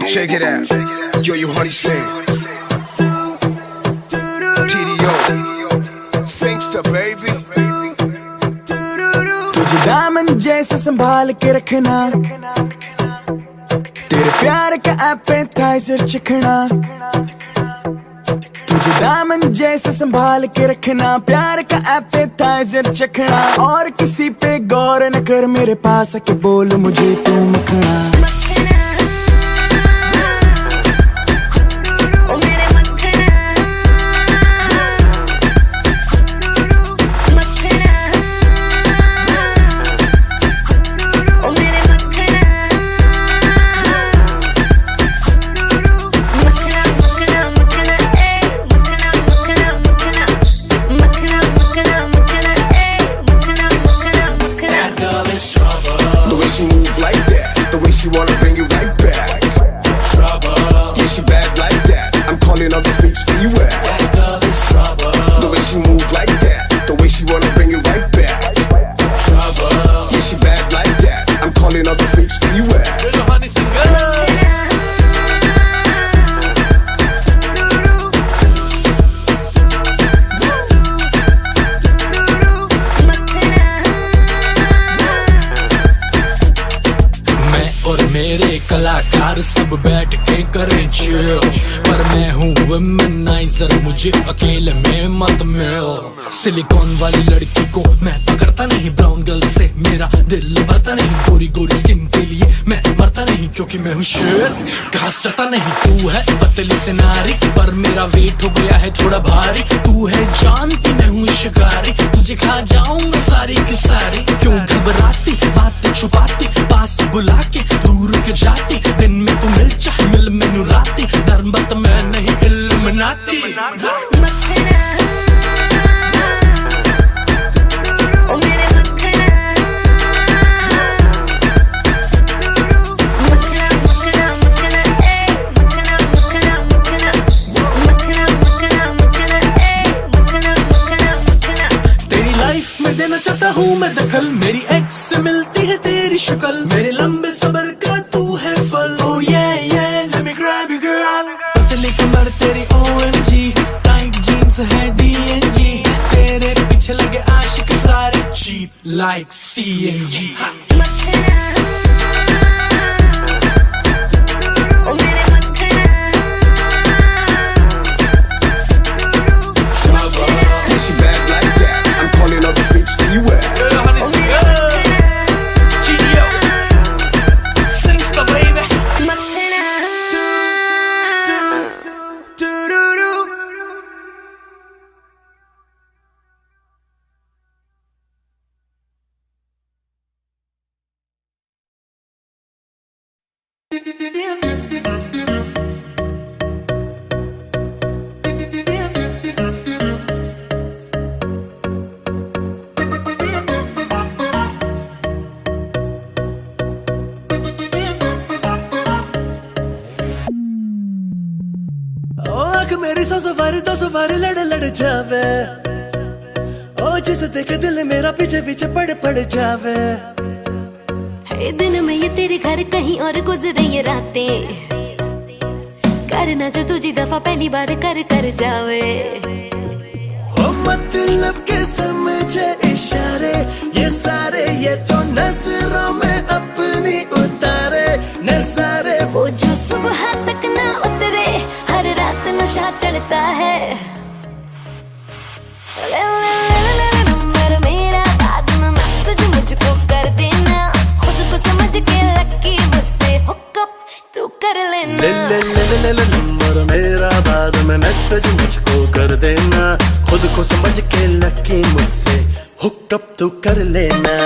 Check it out. Yo, you honey sing. TDO. Singster, baby. तुझे दामन जैसे संभाल के रखना, तेरे प्यार का एपेटाइजर चखना। तुझे दामन जैसे संभाल के रखना, प्यार का एपेटाइजर चखना। और किसी पे गौर न कर, मेरे पास आके बोल मुझे तू मखना। She wanna bring you right back. Trouble. Yeah, she bad like that. I'm calling all the freaks where you at. That girl is trouble. The way she move like that. The way she wanna bring you right back. Trouble. Yeah, she bad like that. I'm calling all the freaks where you at. Little honey singer. मेरे कलाकार सब बैठ के करें chill, पर मैं हूँ womaniser, मुझे अकेले में मत मिल। सिलिकॉन वाली लड़की को मैं पकड़ता नहीं, ब्राउन गर्ल से मेरा दिल भरता नहीं। गोरी गोरी स्किन के लिए मैं मरता नहीं, क्योंकि मैं हूँ शेर, घास चता नहीं। तू है पतली से नारी, पर मेरा वेट हो गया है थोड़ा भारी। तू है जानती मैं हूँ शिकारी, तुझे खा जाऊंगा सारी की सारी। क्यों घबराती, बातें छुपाती, पास बुला के दूर के जाती। दिन में तू मिल चाहे मिल मैनू राती, धर्म बत मैं नहीं इल्यूमिनाती। तेरी लाइफ में देना चाहता हूँ मैं दखल, मेरी एक्स से मिलती है तेरी शक्ल। मेरे लंबे सबर का तू है फल। Oh yeah yeah, let me grab you girl। पतली कमर तेरी OMG, टाइट जीन्स है DNG। तेरे पीछे लगे आशिक सारे cheap like CNG। She bad like that. I'm calling all the freaks where you at. मेरी दो सवार लड़ लड़ जावे, ओ जिसे देखे दिल मेरा पीछे पीछे पड़ जावे। है दिन में ये तेरे घर कहीं और गुजरे ये रातें, करना जो तुझी दफा पहली बार कर जावे। ओ मतलब के समझे इशारे ये सारे, ये तो नजरों में अपनी उतारे नजारे। वो जो सुबह तक ना उतरे, हर रात नशा चढ़ता है। ले ले ले ले नंबर मेरा, बाद में मैसेज मुझको कर देना। खुद को समझ के लकी मुझसे हुकअप तू कर लेना। ले ले ले ले ले नंबर मेरा, बाद में मैसेज मुझको कर देना। खुद को समझ के लकी मुझसे हुकअप तू कर लेना।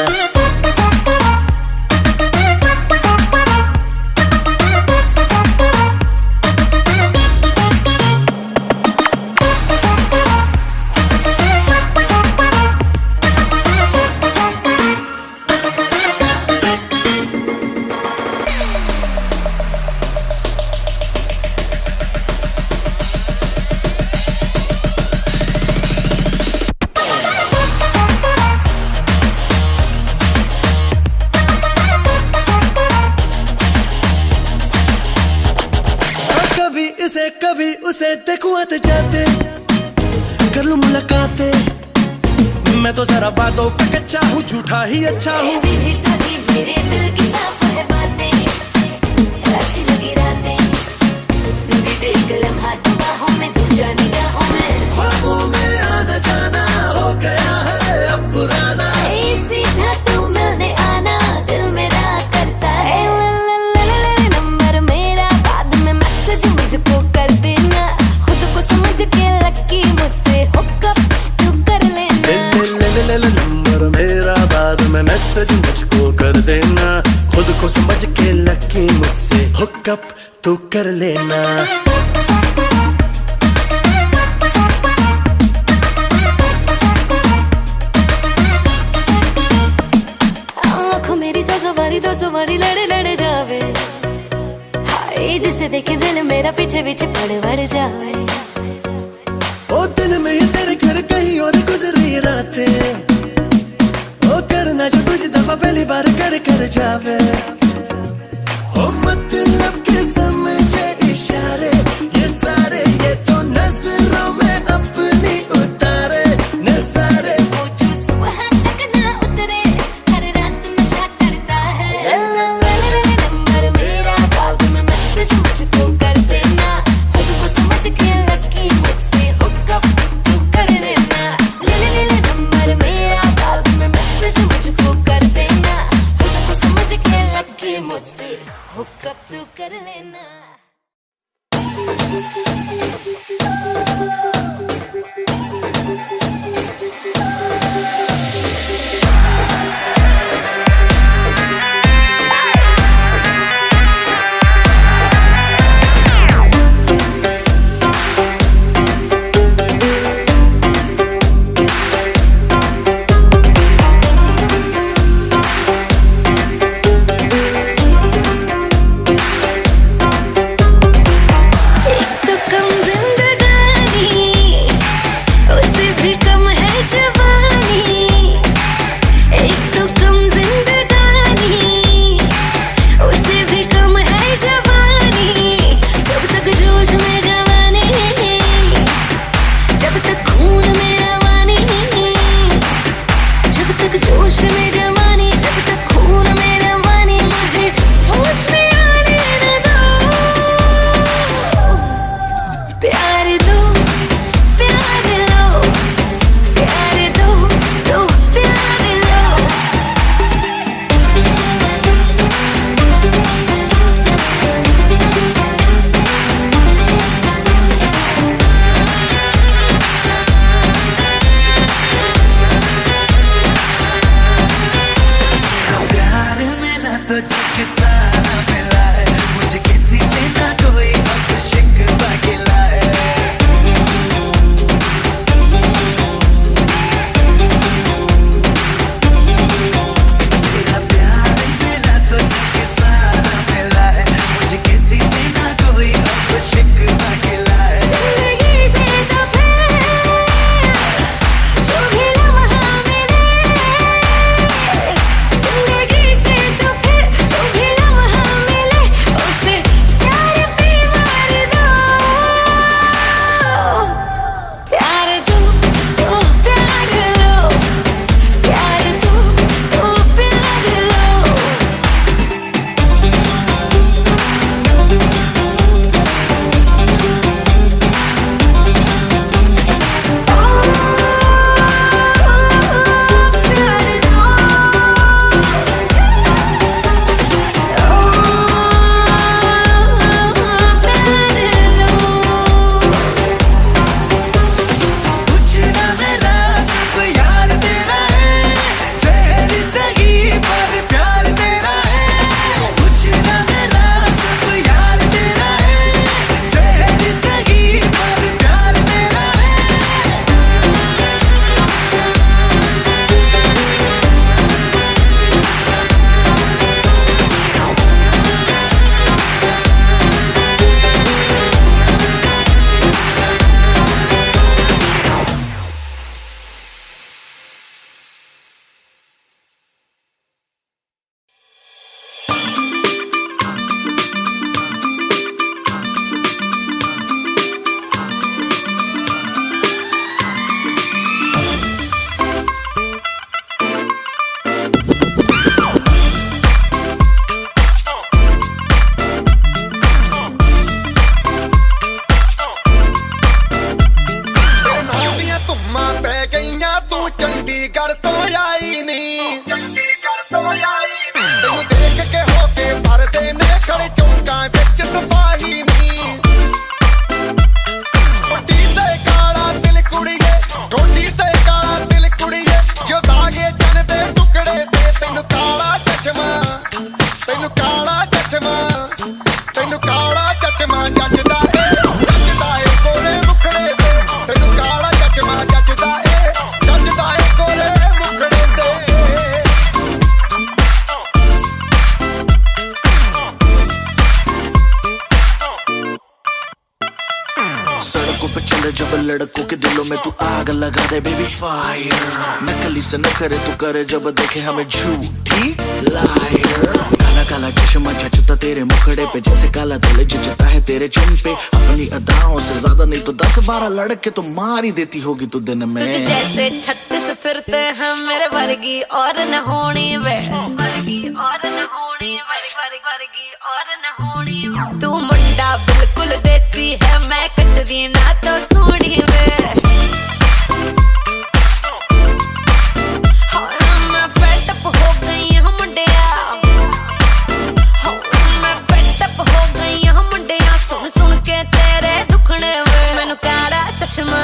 से कभी उसे देखूं आते जाते, कर लूं मुलाकातें। मैं तो जरा बातों पे कच्चा हूँ, झूठा ही अच्छा हूँ। सीधी सादी मेरे दिल की साफ है बातें, अच्छी लगी रातें, बीते एक लम्हा तो बाहों में, दूजा निगाहों में, ख्वाबों में आना जाना हो गया है अब पुराना। सीधा तू मिलने आना दिल मेरा करता है। नंबर मेरा बाद में मैसेज मुझको कर देना, खुद को समझ के लकी मुझसे हुकअप तू कर लेना। नंबर मेरा बाद में मैसेज मुझको कर देना, खुद को समझ के लकी मुझसे हुकअप तू कर लेना। आँखों मेरी सौ सवारी दो सवारी लड़े लड़े जावे, हाय जिसे देखे दिल मेरा पीछे पीछे पड़ जावे। ओ दिल में ये तेरे घर कहीं और गुजरी रातें, ओ करना जो कुछ दफा पहली बार कर जावे। ओ मतलब के समझे इशारे ये सारे, ये तो नजरों में अपनी उतारे नजारे। वो जो सुबह तक ना उतरे, हर रात नशा चढ़ता है। नंबर मेरा बाद में मैसेज मुझको कर देना, खुद को समझ के लकी मुझसे हुकअप तू कर लेना। नंबर मेरा बाद में मैसेज मुझको कर देना, खुद को समझ के लकी मुझसे हुकअप तू कर लेना। तो कम जिंदगानी चचमा जचदा ए कोरे मुखड़े ते तेनू काला चचमा जचदा ए कोरे मुखड़े ते सड़कों पे चले जब लड़कों के दिलों में तू आग लगा दे बेबी फायर नकली से न करे तू करे जब देखे हमें झूठी लायर काला काला चश्मा जचता तेरे मुखड़े पे जैसे काला दिल जचता है तेरे चिन पे अपनी अदाओं से ज्यादा नहीं तो 10-12 लड़के तो मार ही देती होगी तू दिन में जैसे 36 फिरते हैं मेरे वर्गी और न होनी वे वर्गी और न होनी वर्गी और न होनी तू मुंडा बिल्कुल देसी है मैं कटरी ना तो सोनी वे मैं फेड अप हो गई हूं मुंडिया मैं फेड अप हो गई हूं मुंडिया सुन सुन के तेरे दुखने वे मैनू काला चश्मा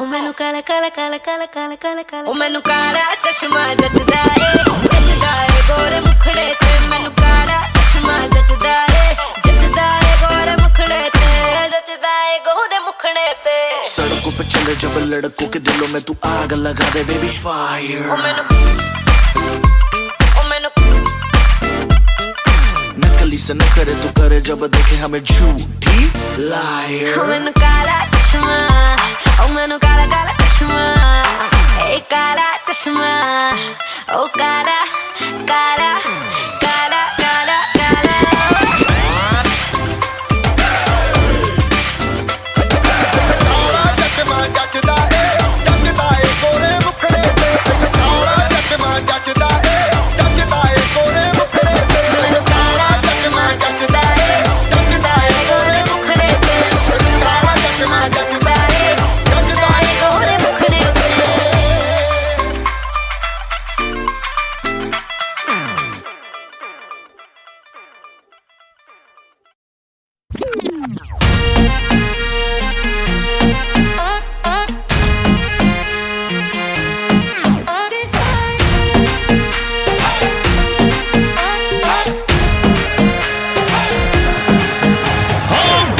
ओ मैनू काला काला काला काला काला काला काला ओ मैनू काला चश्मा जचदा ए गोरे मुखड़े ते मैनू काला चश्मा जचदा ए गोरे मुखड़े ते जचदा ए गोरे मुखड़े ते सड़कों पे चले जब लड़कों के दिलों में तू आग लगा दे बेबी फायर ओ मैनू नकली से न करे तू करे जब देखे हमें झूठी लायर ओ मैनू काला चश्मा ओ मैनू काला काला चश्मा ए काला चश्मा ओ काला काला काला काला काला चचमा जचदा ए कोरे मुखड़े ते काला चचमा जचदा ए कोरे मुखड़े ते काला चचमा जचदा ए कोरे मुखड़े ते काला चचमा जचदा ए गोरे मुखड़े ते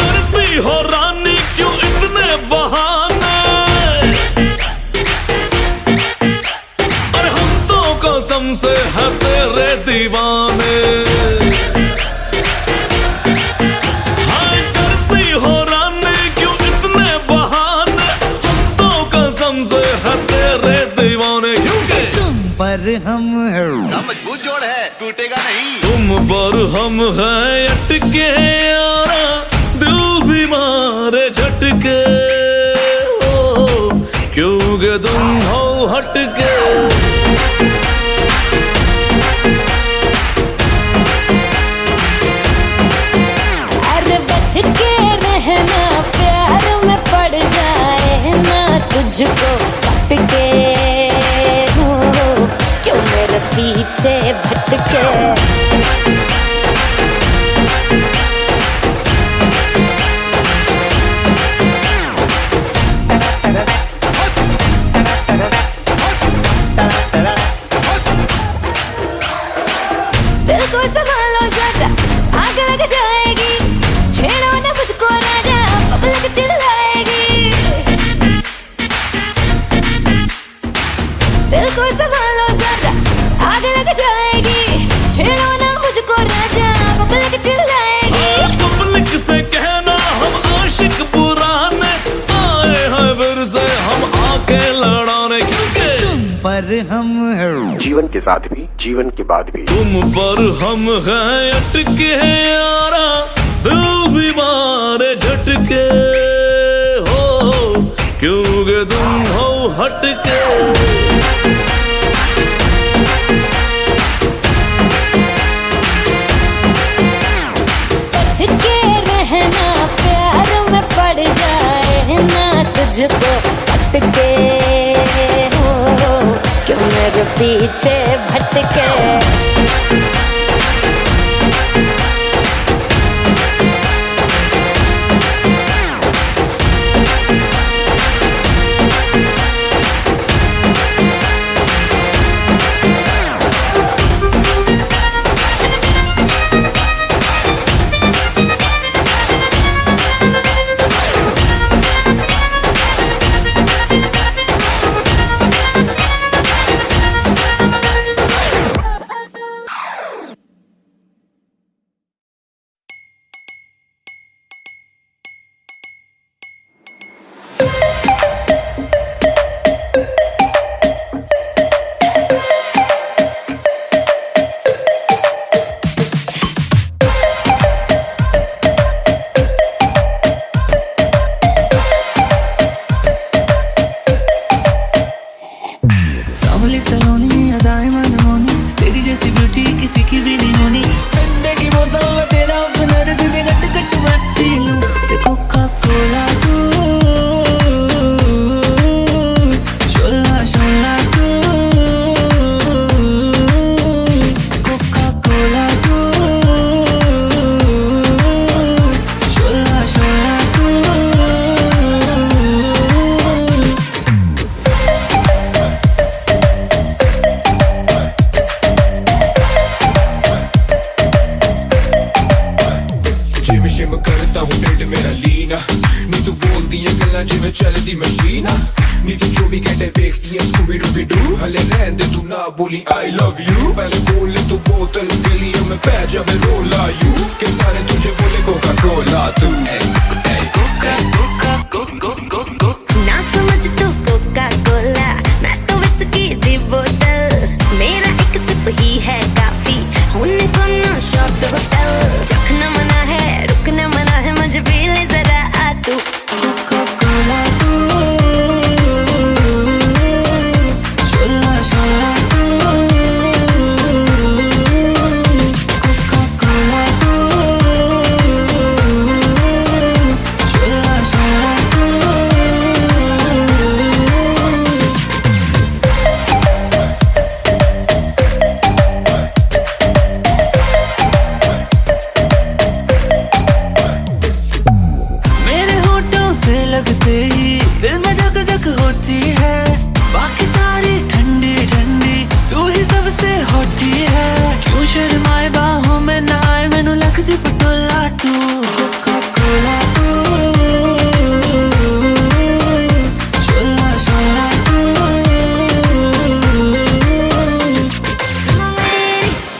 करती हो रानी क्यों इतने बहाने अरे हम तो कसम से है तेरे दीवाने हाय करती हो रानी क्यों इतने बहाने हम तो कसम से है तेरे दीवाने क्योंकि तुम पर हम है मजबूत जोड़ है टूटेगा नहीं तुम पर हम हैं अटके यारा दिल भी मारे झटके हो क्योंकि तुम हो हटके अरे बच के रहना प्यार में पड़ जाए ना तुझको भटके हो क्यों मेरे पीछे भटके दिल को संभालो जरा आग लग जाएगी छेड़ो ना मुझको राजा पब्लिक चिल्लाएगी दिल को संभालो जरा आग लग जाएगी छेड़ो ना मुझको राजा पब्लिक चिल्लाएगी पब्लिक से कहना हम आशिक पुराने आए हैं फिर से हम आके लड़ाने क्योंकि तुम पर हम है जीवन के साथ भी जीवन के बाद भी तुम पर हम हैं अटके यारा दिल भी मारे झटके हो क्योंकि तुम हो हटके बच के रहना प्यार में पड़ जाए ना तुझको भटके हो क्यों मेरे पीछे भटके शिम शिम करता हूँ ढिड मेरा लीना नी तू बोल दिया गल्ला जिवें चलदी मशीन नी तू 24 घंटे देखती है स्कूबी डूबी डू हले रहन दे तू ना बोली आई लव यू पहले बोल ले तू बोतल गलियों में पै जावे रोला यू के सारे तुझे बोले कोका कोला तू कोका कोका कोका कोका ना समझ तू कोका कोला मैं तो विस्की दी बोतल मेरा एक सिप ही है काफी होने को ना शॉट होटल चखना मना है रुकना मना है मुझे भी ले जरा आ तू कोका कोला तू शोला शोला तू कोका कोला तू शोला शोला तू मेरे होठों से लगते ही दिल में धक धक होती है बाकी सारी ठंडी ठंडी तू ही सबसे होती है क्यों शर्माए बाहों में ना आए मैनू लगती पटोला तू कोका कोला तू शोला शोला तू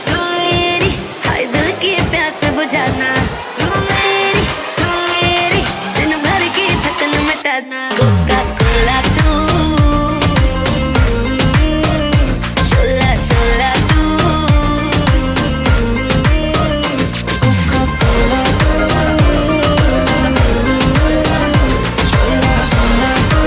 तू मेरी हाय दिल की प्यास बुझाना तू मेरी दिन भर की थकन मिटाना कोका कोला तू शोला शोला तू कोका कोला तू शोला शोला तू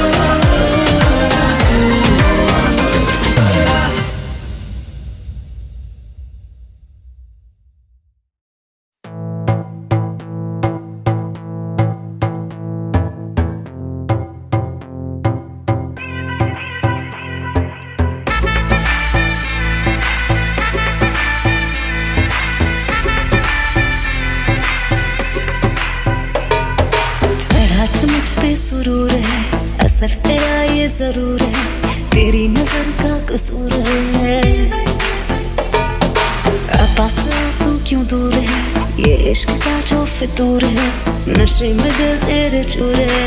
चढ़ा मुझ पे सुरूर है असर तेरा ये जरूर है तेरी नजर का कसूर है पास तू क्यों दूर है ये इश्क का जो फितूर है नशे में दिल तेरे चूर है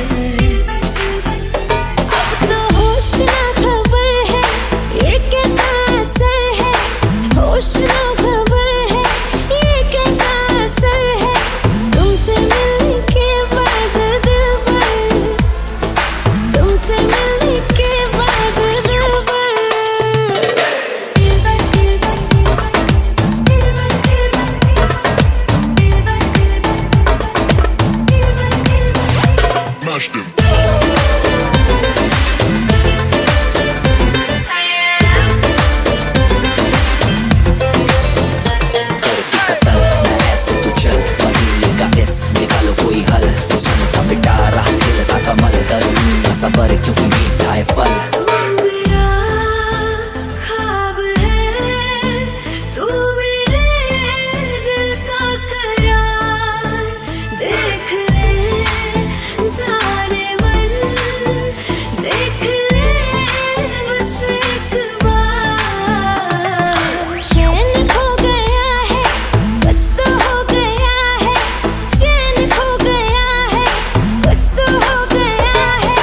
अब तो होश ना खबर है ये कैसा असर है होश ना खबर है ये कैसा असर है तुमसे मिलने के बाद दिल भर तुमसे मिलने के बाद दिल भर Mashed him. ऐसे तू चल महीने का इस निकालो कोई हल उसने का पिटारा खिलता कमल दर सबर क्यों मीठा है फल तू मेरा ख्वाब है तू मेरे दिल का करार देख ले जाने मन देख ले बस एक बार चैन खो गया है कुछ तो हो गया है चैन खो गया है कुछ तो हो गया है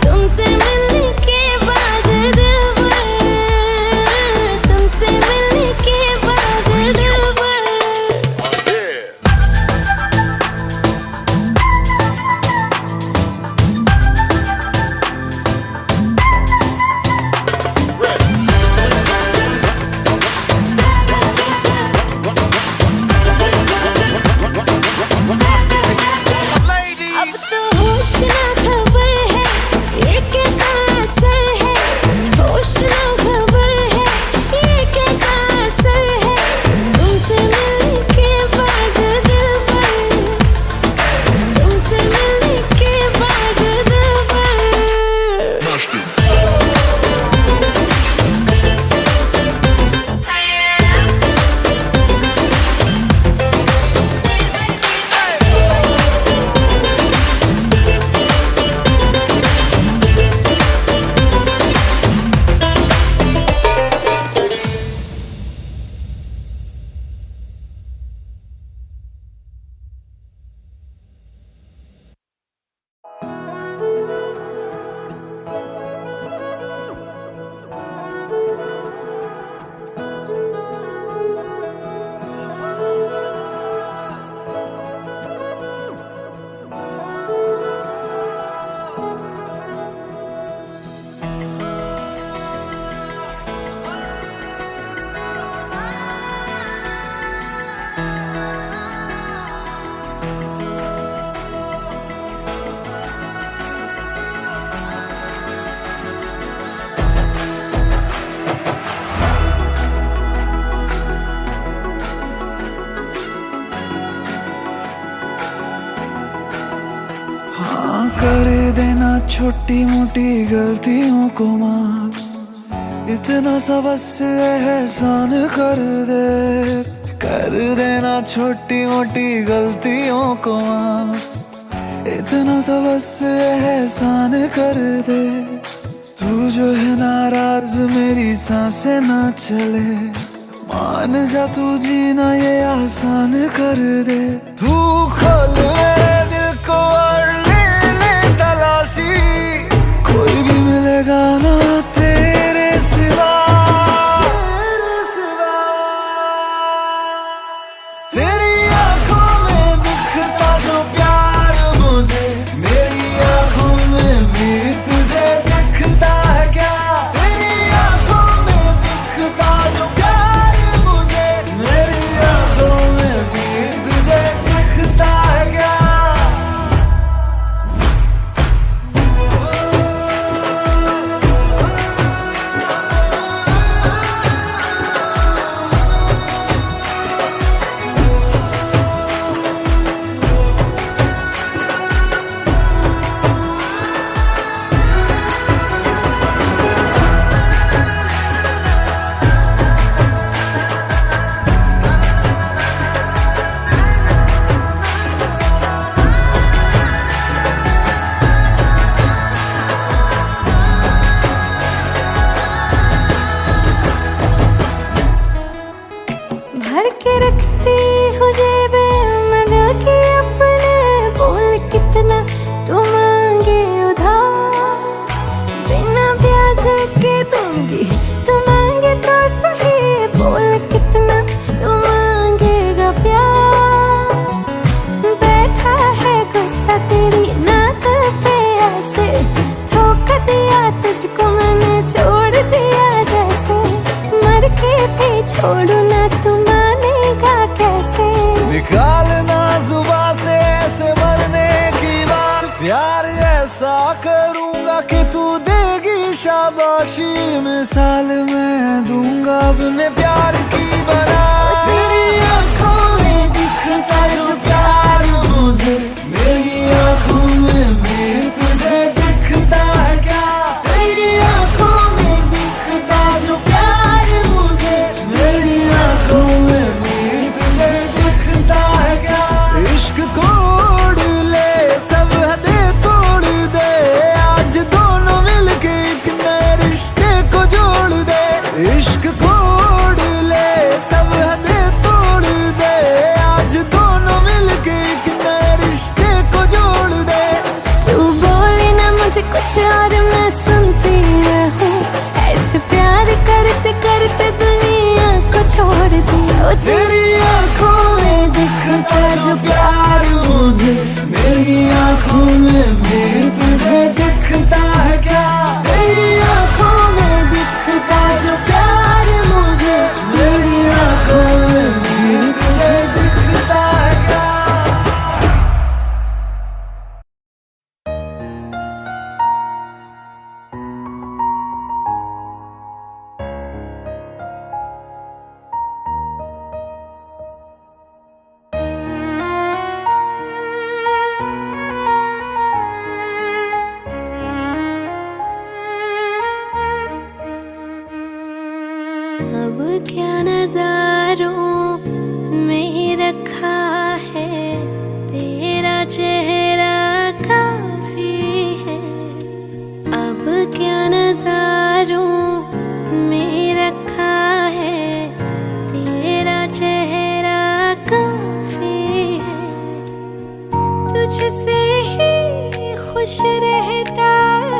तुमसे मिलने के बाद हाँ कर देना छोटी मोटी गलतियों को माफ, इतना सा बस एहसान कर देना छोटी मोटी गलतियों को माफ, इतना सा बस एहसान कर दे। तू जो है नाराज मेरी सांसें ना चले, मान जा तू जीना ये आसान कर दे। तू खोल मेरे दिल को और ले तलाशी, कोई भी मिलेगा ना तेरे सिवा। तेरी आंखों में दिखता जो प्यार मुझे, मेरी आंखों में भी तुझे दिखता है क्या? तेरी आंखों में दिखता जो प्यार मुझे, मेरी आंखों में भी तुझे दिखता है क्या? भर के रखती हूँ जेबे में दिल की अपने, बोल कितना तू मांगे उधार, बिना ब्याज के दूंगी तू मांगे तो सही, बोल कितना तू मांगेगा प्यार। बैठा है गुस्सा तेरी नाक पे ऐसे, धोखा दिया तुझको मैंने छोड़ दिया जैसे, मर के भी छोड़ू ना तू मानेगा कैसे? निकालना जुबान से ऐसे मरने की बात, प्यार ऐसा करूंगा कि तू देगी शाबाशी, मिसाल मैं दूंगा अपने प्यार की बना। तेरी आंखों में दिखता जो प्यार मुझे, मेरी आंखों में भी तुझे दिखता है क्या? तेरी आंखों में दिखता जो प्यार मुझे, मेरी आंखों में भी तुझे दिखता है क्या? इश्क कोड ले सब हदें तोड़ दे, आज दोनों मिलके एक नए रिश्ते को जोड़ दे। इश्क कोड ले सब हदें तोड़ दे, आज दोनों मिलके एक नए रिश्ते को जोड़ दे। तू बोले ना मुझे कुछ और मैं सुनती रहूं, ऐसे प्यार करते करते दुनिया को छोड़ दिया। तेरी आंखों में दिखता जो प्यार मुझे, मेरी आंखों में भी तुझे दिखता है क्या? तेरी आंखों में दिखता जो प्यार मुझे, मेरी आंखों में भी तुझे दिखता है क्या? अब क्या नजारों में रखा है तेरा चेहरा काफी है। अब क्या नजारों में रखा है तेरा चेहरा काफी है। तुझसे ही खुश रहता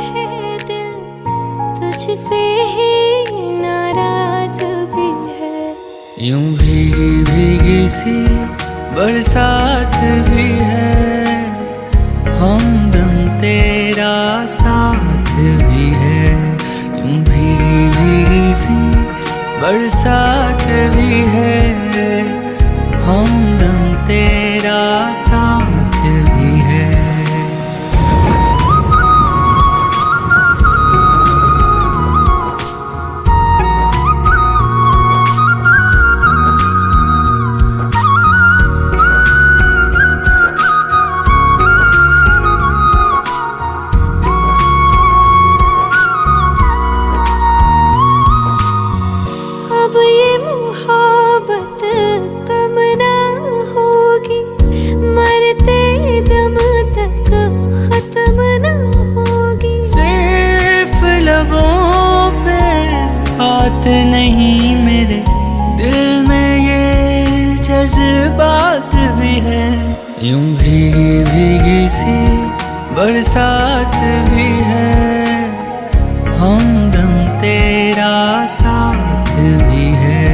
है दिल, तुझसे ही नाराज भी है। यूं भीगी भीगी सी बरसात भी है, हमदम तेरा साथ भी है। यूं भीगी भीगी सी बरसात भी है, हमदम तेरा साथ भी है। सी बरसात भी है, हमदम तेरा साथ भी है।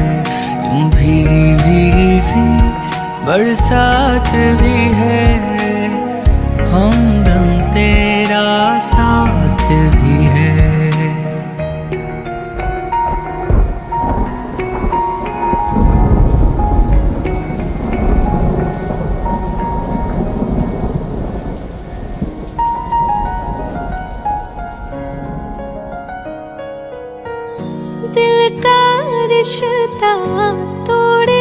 यूं भीगी सी बरसात भी है, हमदम तेरा साथ भी है। दिल का रिश्ता तोड़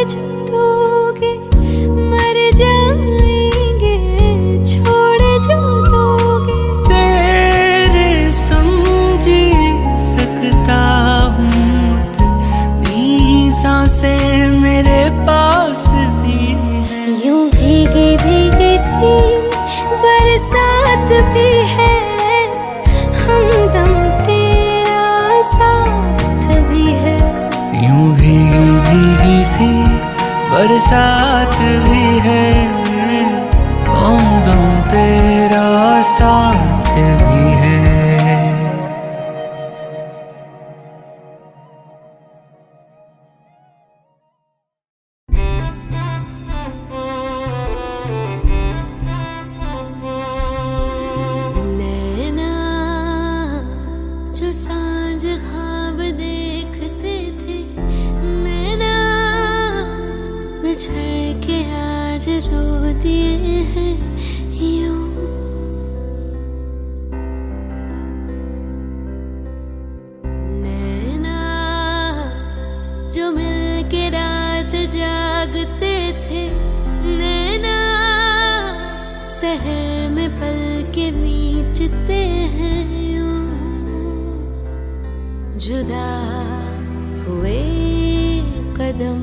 दोगे, मर जाएंगे छोड़ जो दोगे। तेरे समझी सकता हूँ, तेरी सांसें मेरे पास भी है। यूं भीगी भीगी सी बरसात भी है, हमदम तेरा साथ भी है। यूं भीगी भीगी सी बरसात भी है, हमदम तेरा साथ भी है। नैना जो सांझ ख्वाब देखते थे, नैना बिछड़ के आज रो दिए हैं यूं। नैना जो मिल के रात जागते थे, नैना शहर में पल के बीचते हैं यूं। जुदा हुए कदम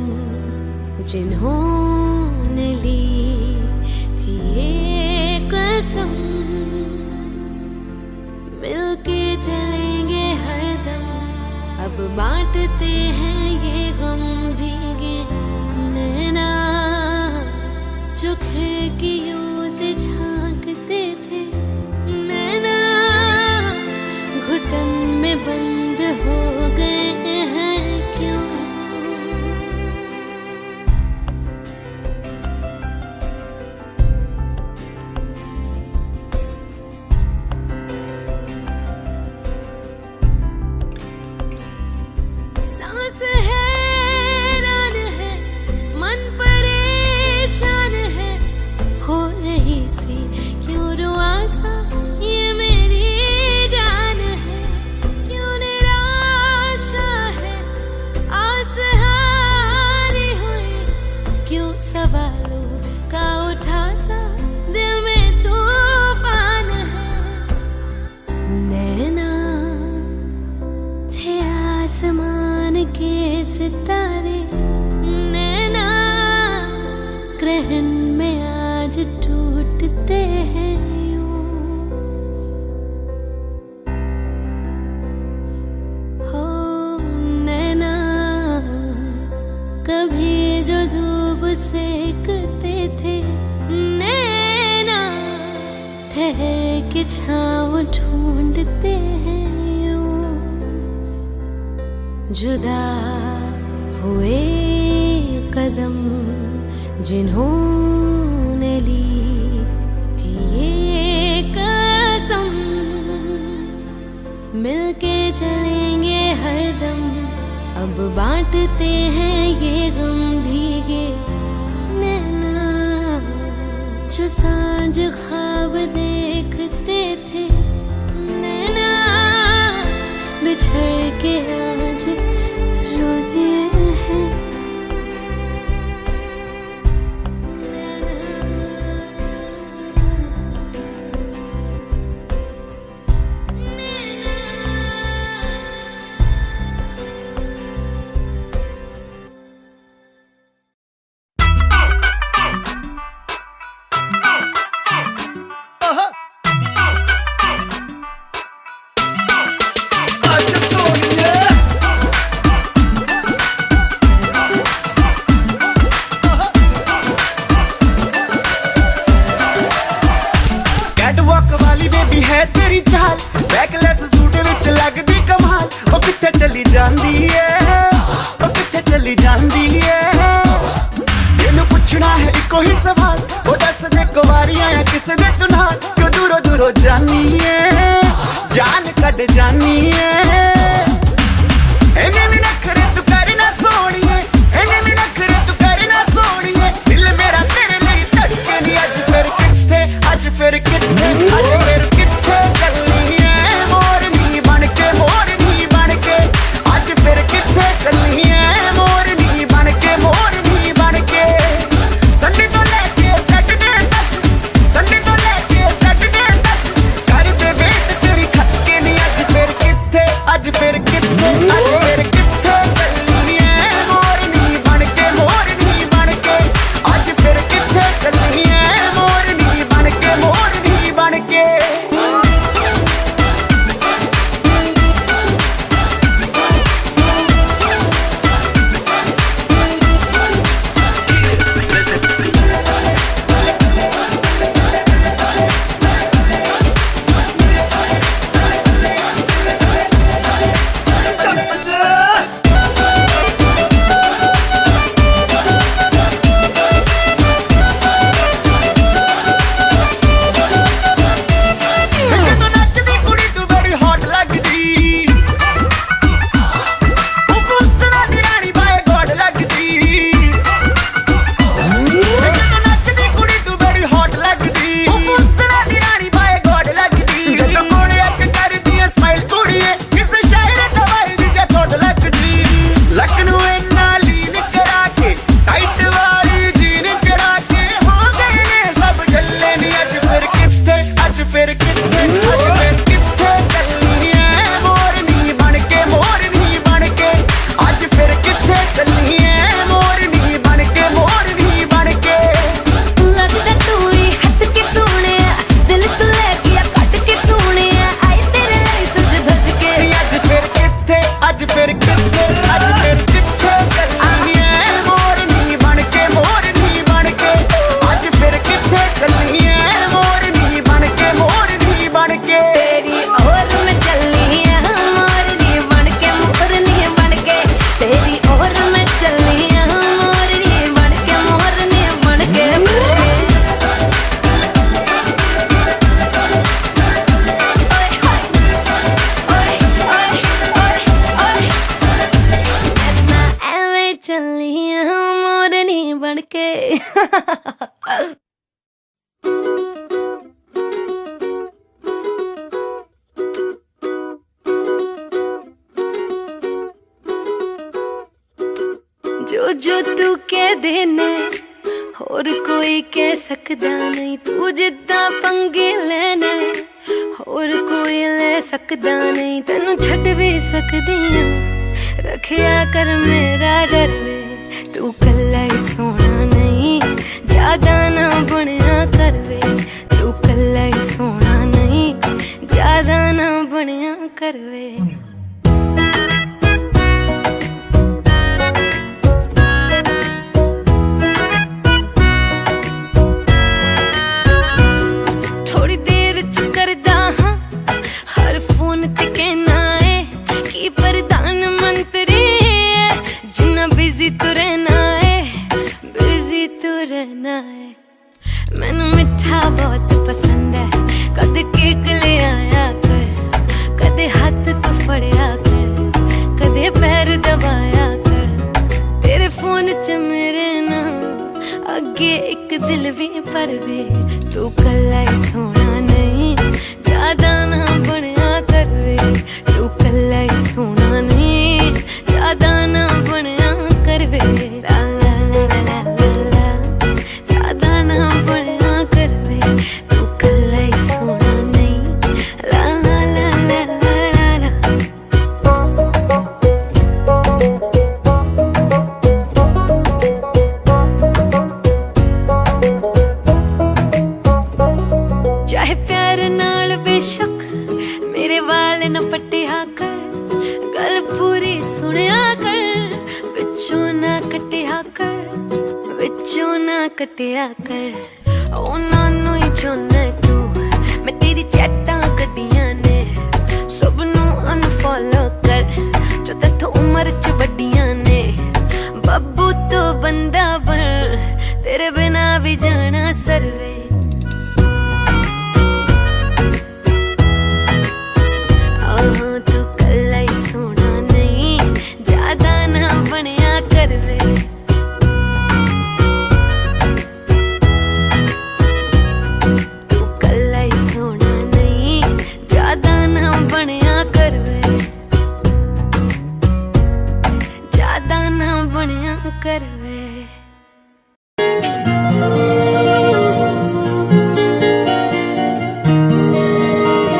जिन्होंने ली थी ये कसम, मिलके चलेंगे हरदम, अब बांटते हैं ये गम भीगे। नैना जो खिड़कियों से झांकते थे, नैना घुटन में बंद हो गए हैं क्यों। सांस हैरान है, मन परेशान है, हो रही सी क्यों रुआसा ये मेरी जान है। क्यों निराशा है, आस हारी हुई, क्यों सवालों का उठा सा दिल में तूफान है। नैना थे आसमान के सितारे, नैना ग्रहण में आज टूटते हैं यूं। हो नैना कभी जो धूप सेकते थे, नैना ठहर के छाँव ढूंढते हैं यूं। जुदा हुए कदम जिन्होंने ली थी ये कसम, मिलके चलेंगे हरदम, अब बांटते हैं ये गम भीगे। नैना जो सांझ ख्वाब देखते थे, नैना बिछड़ के आज रो दिए हैं। I just saw you, yeah. कमाली बेबी है तेरी चाल बैकलेस सूट विच लगदी कमाल ओ किथे चली जांदी है ओ किथे चली जांदी है तेनू पुछना है इको ही सवाल ओ दस दे कुवारी आया किसे दे तू नाल क्यों दूरों दूरों जानी है जान कट जानी है एने भी नखरे तू कर ना सोनिए एने भी नखरे तू कर ना सोनिए दिल मेरा तेरे लिए धड़के नी अज फिर किथे अज फिर किथे अज फिर किथे चलनी है मोरनी बनके अज फिर किथे चलनी है मोरनी बनके संडे तो लेके सैटरडे तक कर दे वेट तेरी खटके नी अज फिर किथे अज फिर किथे चलनी है मोरनी बनके अज फिर किथे चलनी है मोरनी बनके जो तू कह देना होर कोई कह सकदा नहीं तू जिद्दां पंगे लेना होर कोई ले सकदा नहीं तेनू छड्ड भी सकदी हां रखिया कर मेरा डर वे तू कल्ला ही सोना नहीं ज्यादा ना बनिया कर वे तू कल्ला ही सोना नहीं ज्यादा ना बनिया कर वे मैनू मिठा बहुत पसंद है कदे केक ले आया कर कदे हाथ तो फड़िया कर कदे पैर दबाया कर तेरे फोन च मेरे नाम अगे एक दिल भी पर वे तू कल्ला ही सोना नहीं ज्यादा ना बनिया कर वे तू कल्ला ही सोना नहीं ज्यादा ना बनिया कर वे ला ला ला ला ला ज्यादा ना बनिया कर वे तू कल्ला ही सोना नहीं ला ला ला ला ला ला चाहे प्यार नाल बेशक मेरे वाल न पट्टिया कर गल पूरी सुनिया कर विचों ना कटिया कर विचों ना कटिया कर ओ नानू ही चुन तू मैं तेरी चैट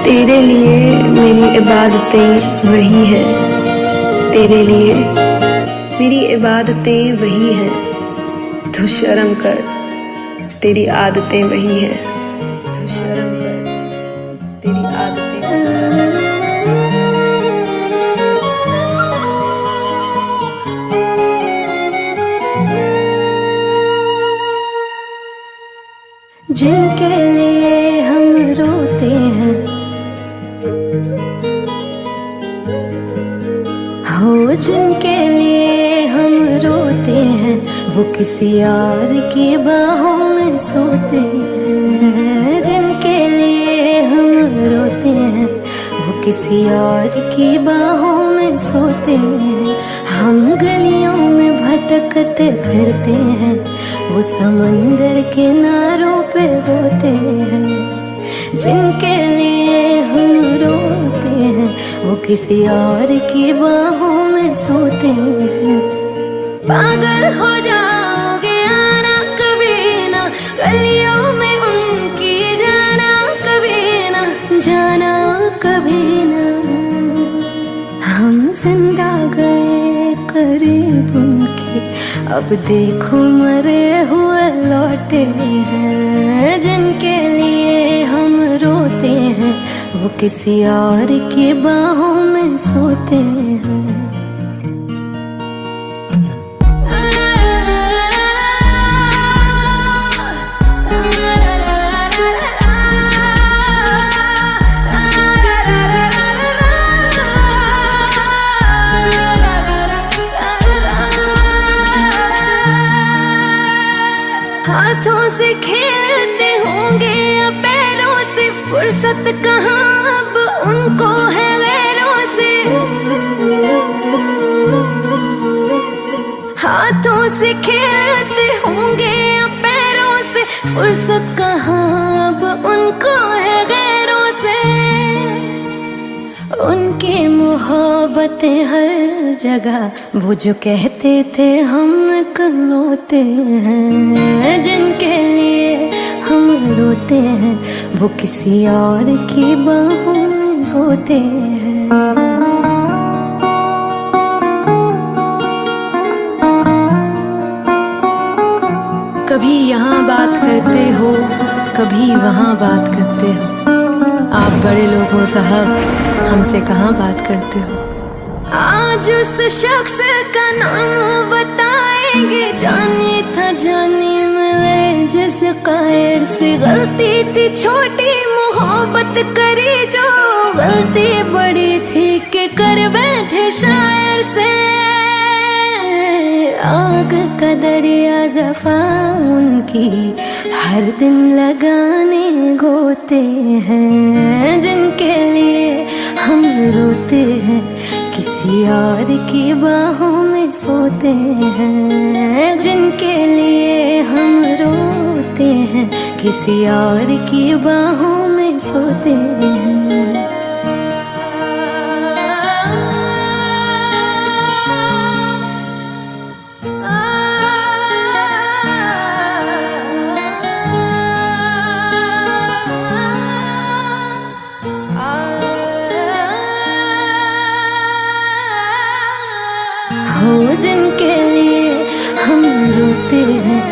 तेरे लिए मेरी इबादतें वही है, तेरे लिए मेरी इबादतें वही है। तू शर्म कर, तेरी आदतें वही है। तू शर्म कर, तेरी आदतें वही है। जिनके लिए हम रोते हैं, हो जिनके लिए हम रोते हैं, वो किसी और की बाहों में सोते हैं। जिनके लिए हम रोते हैं, वो किसी और की बाहों में सोते हैं। हम गलियों में भटकते फिरते हैं, वो समंदर किनारों पे होते हैं। जिनके लिए हम रोते हैं, वो किसी और की बाहों में सोते हैं। पागल हो जाओगे आना कभी ना, गलियों में उनकी जाना कभी ना, जाना कभी ना। हम जिंदा गए करीब उनके, अब देखो मरे हुए लौटे हैं। जिनके लिए हम रोते हैं, वो किसी और की बाहों में सोते हैं। हाथों से खेलते होंगे या पैरों से, फुर्सत कहाँ अब उनको है गैरों से। हाथों से खेलते होंगे या पैरों से, फुर्सत कहाँ अब उनको है गैरों से। उनकी मोहब्बतें हर जगह, वो जो कहते थे हम इकलौते हैं। जिनके लिए हम रोते हैं, वो किसी और की बाहों में सोते हैं। कभी यहाँ बात करते हो, कभी वहाँ बात करते हो। आप बड़े लोग हो साहब, हमसे कहाँ बात करते हो। आज उस शख्स का नाम बताएंगे, जाने था जाने मिले जिस कायर से। गलती थी छोटी मोहब्बत करी जो, गलती बड़ी थी कि कर बैठे शायर से। आग का दरिया जफा उनकी, हर दिन लगाने गोते हैं। जिनके लिए हम रोते हैं, किसी और की बाहों में सोते हैं। जिनके लिए हम रोते हैं, किसी और की बाहों में सोते हैं। हो जिनके लिए हम रोते हैं,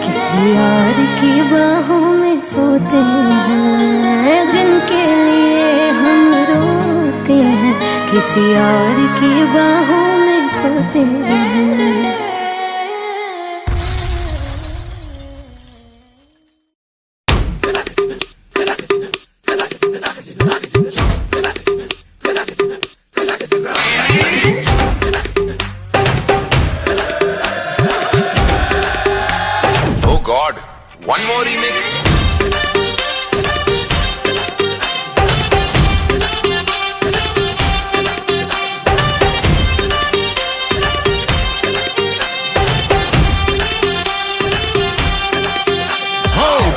किसी और की बाहों में सोते हैं। जिनके लिए हम रोते हैं, किसी और की बाहों में सोते हैं। One more remix.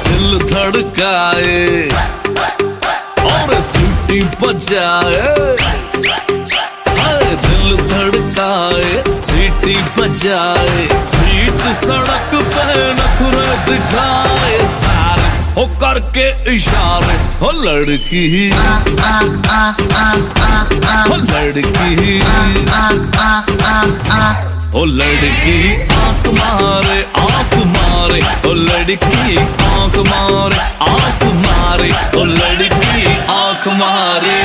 दिल धड़काए और सीटी बजाए, दिल धड़काए सीटी बजाए, बीच सड़क पे नखरे दिखाए। सारे हो करके इशारे, हो लड़की हो लड़की हो लड़की आंख मारे आंख मारे, हो लड़की आंख मारे आंख मारे, हो लड़की आंख मारे।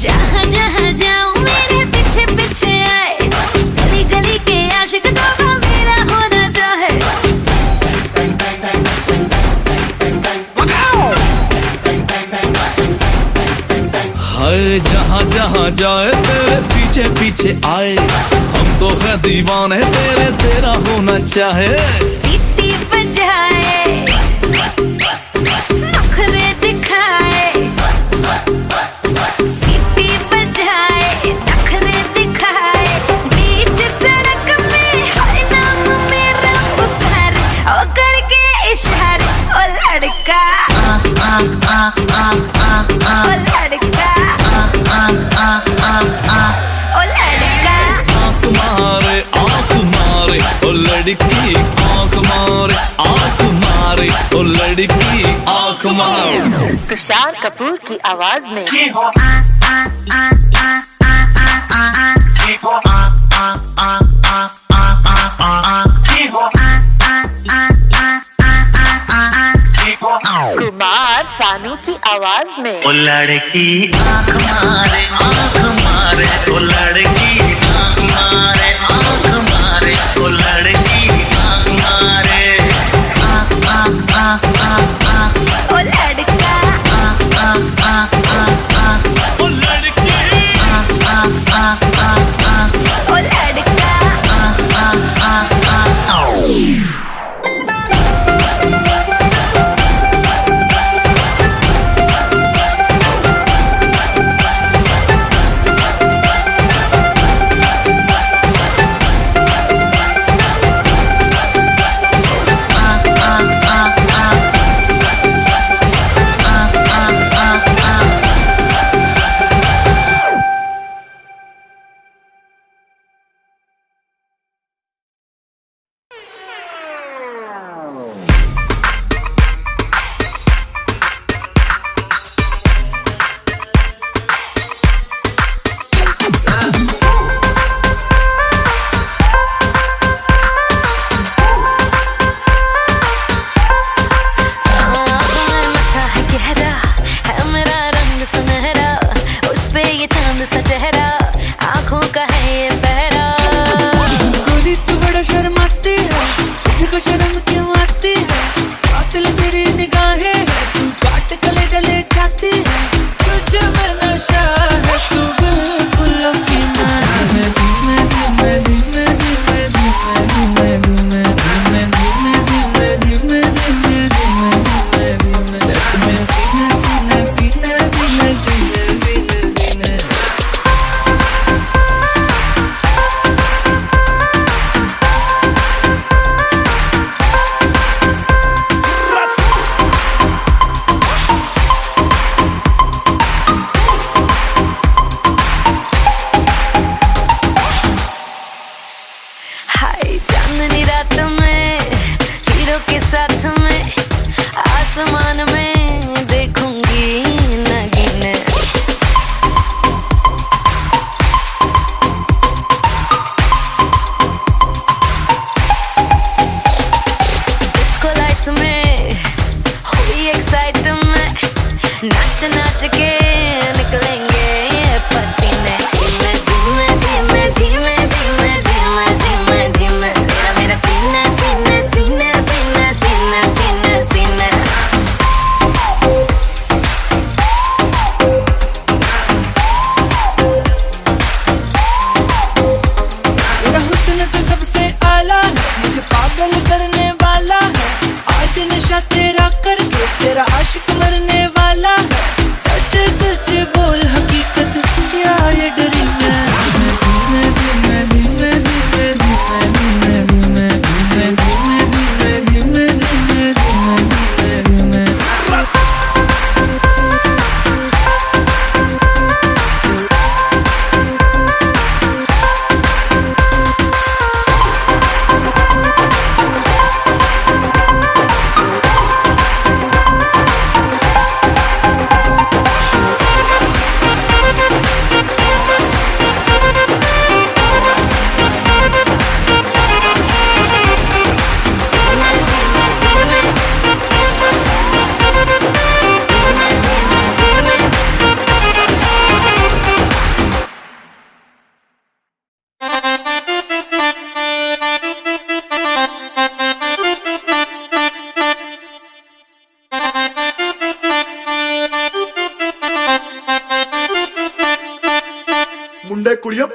जहाँ जहाँ जाऊँ मेरे पीछे पीछे आए, गली गली के आशिक तो मेरा होना चाहे। हाय जहाँ जहाँ जाए तेरे पीछे पीछे आए, हम तो है दीवाने तेरे, तेरा होना चाहे। सीटी बजाए नखरे दिखाए, सीटी बजाए नखरे दिखाए, बीच सड़क में हर नाम मेरा पुकारे, ओ करके इशारे, ओ लड़का ओ लड़का ओ लड़का। आंख मारे आंख मारे, ओ लड़की आंख मारे आंख मारे, ओ लड़की आंख मारे। तुषार कपूर की आवाज में कुमार सानू की आवाज में। ओ लड़की आंख मारे आंख मारे, ओ लड़की आंख मारे आंख मारे, ओ लड़की आंख मारे। ओ लड़का ओ लड़की ओ लड़का। शर्म क्यों आती है, कातिल तेरी निगाहें है, तू काट कले जले जाती है, तुझे में नशा है, तू बिल्कुल अफीना है। धीमे धीमे धीमे धीमे धीमे धीमे धीमे धीमे धीमे धीमे धीमे धीमे धीमे धीमे सच में सीने सीने सीने सीने सीने सीने सीने। चांदनी रात में हीरो के साथ में आसमान में देखूंगी नगीने। डिस्को लाइट्स में हुई एक्साइटमेंट, नाच नाच के निकलेंगे पसीने। धीमे धीमे धीमे धीमे धीमे धीमे धीमे तेरा मेरा सीना सीना सीना सीना सीना सीना सीना। तेरा हुस्न तो सबसे आला है, मुझे पागल करने वाला है, आज नशा तेरा करके तेरा आशिक मरने वाला है।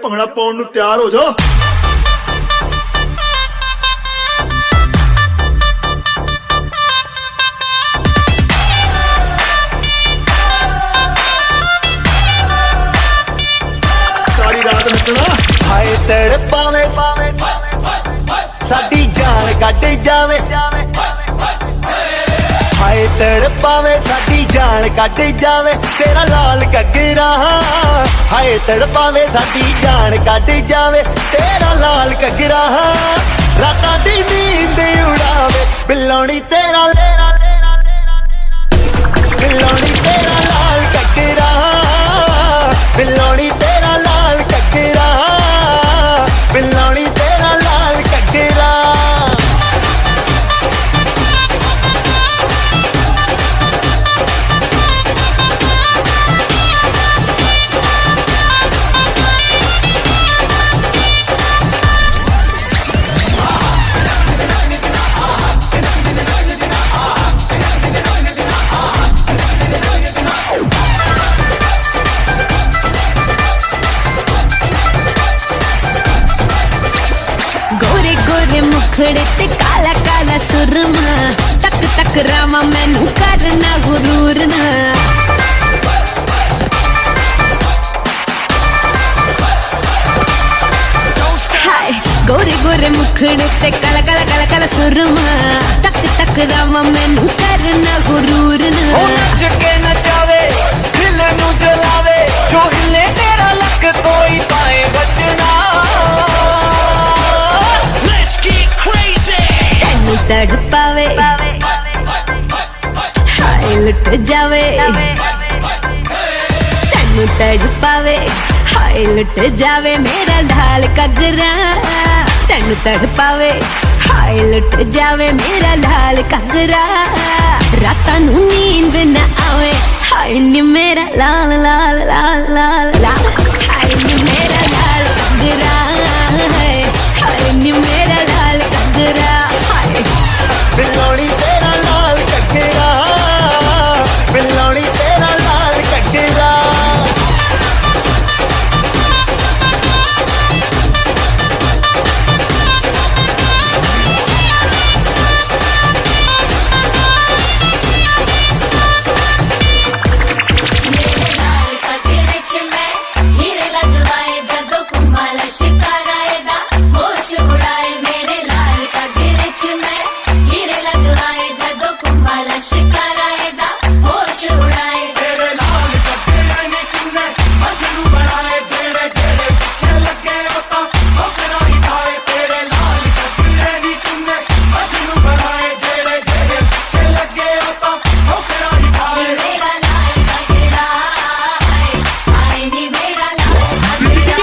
ਭੰਗੜਾ ਪਾਉਣ ਨੂੰ ਤਿਆਰ ਹੋ ਜਾਓ। ਸਾਰੀ ਰਾਤ ਨੱਚਣਾ। ਹਾਏ ਤੜਪਾਵੇਂ ਸਾਡੀ ਜਾਨ ਕੱਢ ਜਾਵੇ, ਹਾਏ ਤੜਪਾਵੇਂ ਸਾਡੀ ਜਾਨ ਕੱਢ ਜਾਵੇ ਤੇਰਾ ਲਾਲ ਘੱਗਰਾ, ਹਾਏ ਤੜਪਾਵੇਂ ਸਾਡੀ ਜਾਨ ਕੱਢ ਜਾਵੇ ਤੇਰਾ ਲਾਲ ਘੱਗਰਾ, ਰਾਤਾਂ ਦੀ ਨੀਂਦ ਉਡਾਵੇ ਬਿੱਲੋਣੀ ਤੇਰਾ ਬਿੱਲੋਣੀ ਤੇਰਾ ਲਾਲ ਘੱਗਰਾ, ਬਿੱਲੋਣੀ ਤੇਰਾ ਲਾਲ ਘੱਗਰਾ, ਬਿੱਲੋਣੀ ਤੇਰਾ ਲਾਲ ਘੱਗਰਾ। मुखड़े ते काला काला सुरमा, तक तक रामा मैनू करना गुरूर ना। हाय गोरे गोरे मुखड़े ते काला काला काला काला सुरमा, तक तक रामा मैनू करना गुरूर ना। नच के नचावे दिल नू जलावे, जो हिले तेरा लक कोई पाए बचना। तड़पावे हाय लुट जावे, तेनू तड़पावे हाय लुट जावे मेरा लाल घग्गरा, तेनू तड़पावे हाय लुट जावे मेरा लाल घग्गरा, रातां नू नींद ना आवे हाय नी मेरा लाल लाल लाल लाल लाल, हाय नी मेरा लाल घग्गरा, हाय नी मेरा लाल घग्गरा। बिल्लोनी तेरा लाल घग्गरा, बिल्लोनी तेरा लाल घग्गरा। हीरे लगवाए जदों कुंभाला शिकार आएगा, होश उड़ाए मेरे लाल घग्गरे च मैं, हीरे लगवाए जदों कुंभाला शिकार आएगा, होश उड़ाए मेरे लाल घग्गरे ने तूने मजनू बनाए, जेड़े जेड़े पीछे लगे होता होकरा ही खाए, तेरे लाल घग्गरे ने तूने मजनू बनाए, जेड़े जेड़े पीछे लगे होता होकरा ही खाए। मेरा लाल घग्गरा आए नी मेरा लाल घग्गरा,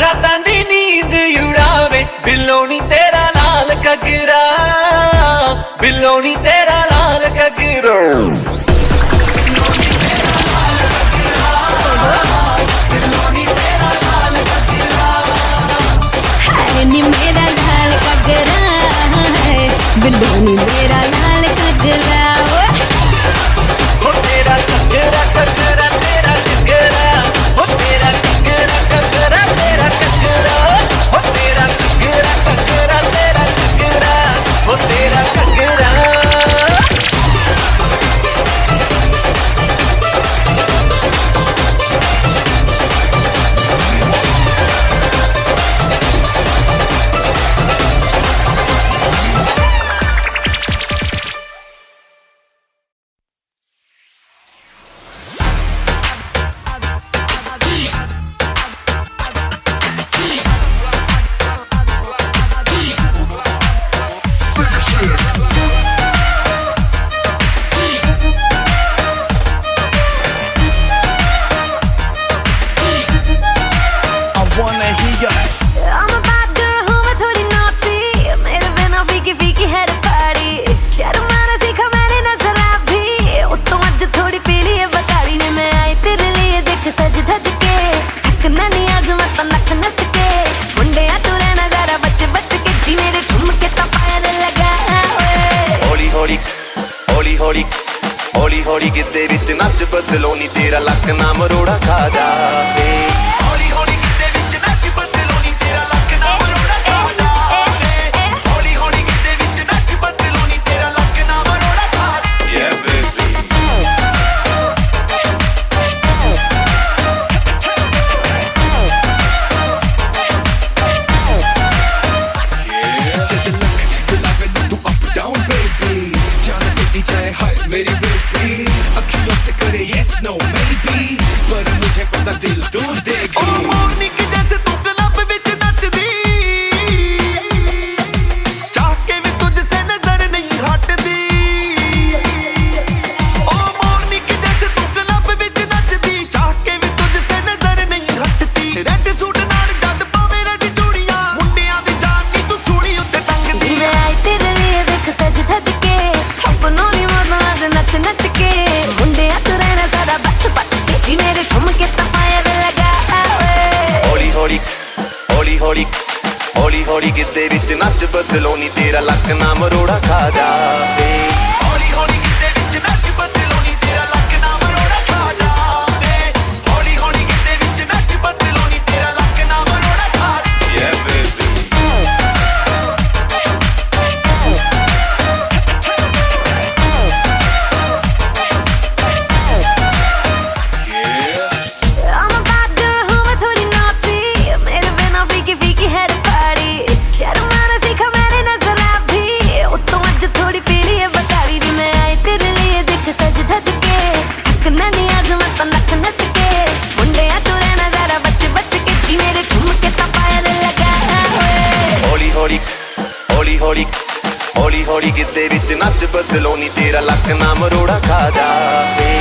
रातां दी नींद उड़ावे बिल्लोनी तेरा लाल घग्गरा, बिल्लोनी तेरा लाल घग्गरा। हाय नी मेरा लाल घग्गरा, बिल्लोनी मेरा लाल घग्गरा। हो तेरा घग्गरा घग्गरा तेरा घग्गरा, हो तेरा घग्गरा घग्गरा तेरा घग्गरा, हो तेरा घग्गरा घग्गरा तेरा घग्गरा, हो तेरा घग्गरा। I'm a bad girl who मैं थोड़ी naughty, मेरे बिना फीकी फीकी है पारी, शर्माना सीखा मैंने नजर भी, उत्तों आज थोड़ी पीली है बकारी ने, मैं आई तेरे लिए देख सज धज के, थकना नहीं आज मैं तो नच नच के, मुंडे तू रहना जरा बच बच के, जी मेरे ठुमके तो पायल लगा हौली हौली हौली हौली हौली हौली गिद्दे विच नच बदलो नी तेरा लक ना मरोड़ा खा जावे, हौली हौली गिद्दे विच विच नच बदलो नी तेरा लक ना मरोड़ा खा जावे हौली हौली गिद्दे विच नच बदलो नी तेरा लक ना मरोड़ा खा जावे हौली हौली गिद्दे विच नच बदलो नी तेरा लक ना मरोड़ा खा हौली हौली गिद्दे विच नच बदलो नी तेरा लक ना मरोड़ा खा जावे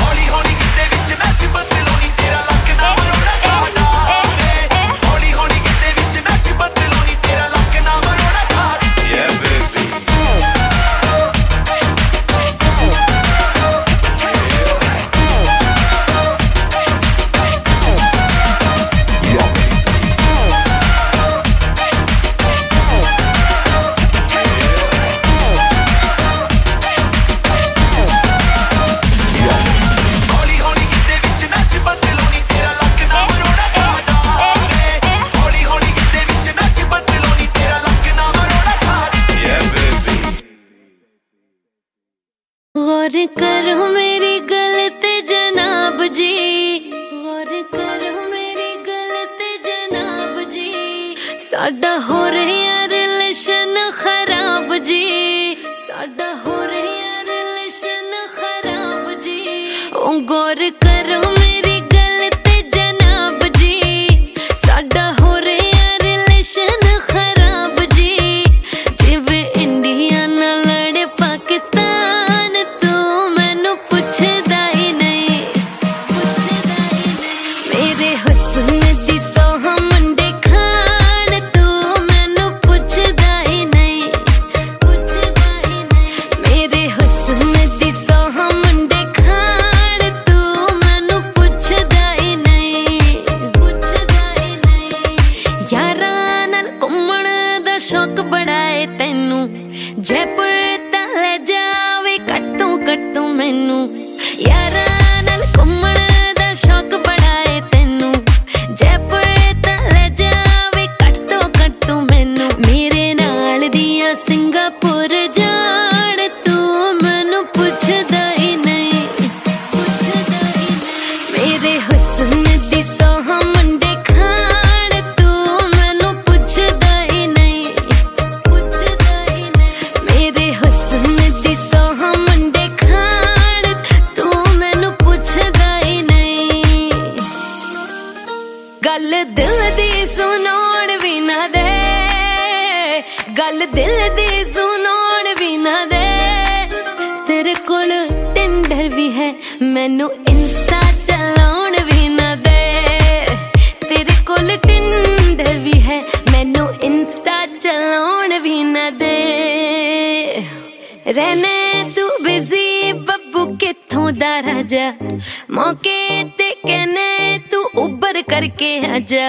हौली हौली गिद्दे विच नच बदलो नी तेरा लक ना मरोड़ा खा जावे हौली हौली गिद्दे विच नच बदलो नी तेरा लक ना मरोड़ा खा गौर करो मेरी गलत जनाब जी गौर करो मेरी गलत जनाब जी साडा हो रहा रिलेशन खराब जी साडा हो रहा रिलेशन खराब जी ओ गौर करो मेरी गलत जनाब जी साडा हो रहा रिलेशन खराब जी जिवे इंडिया नाल लड़े पाकिस्तान जयपुर तले जावे कट्टू कट्टू मैनू यारां नाल घुम्मण दा शौक बड़ा है तैनू जयपुर तले जावे कट्टू कट्टू मैनू मेरे नाल दियां सिंगापुर जाण तू मैनू पुछदा ही नहीं मेरे हुस्न दी सोहा मुंडे खाण तू मैनू पुछदा ही नहीं मेरे हुस्न दी सोहा मुंडे खाण तू मैनू पुछदा ही नहीं गल दिल दी सुनाउण भी ना दे गल दिल दी सुनाउण भी ना दे तेरे कोल टिंडर भी है मैनू इंस्टा चलाउण भी ना दे तेरे कोल टिंडर भी है मैनू इंस्टा चलाउण भी ना दे रहने तू बिजी बब्बू किथों दा राजा मौके ते कहने तू उबर करके आजा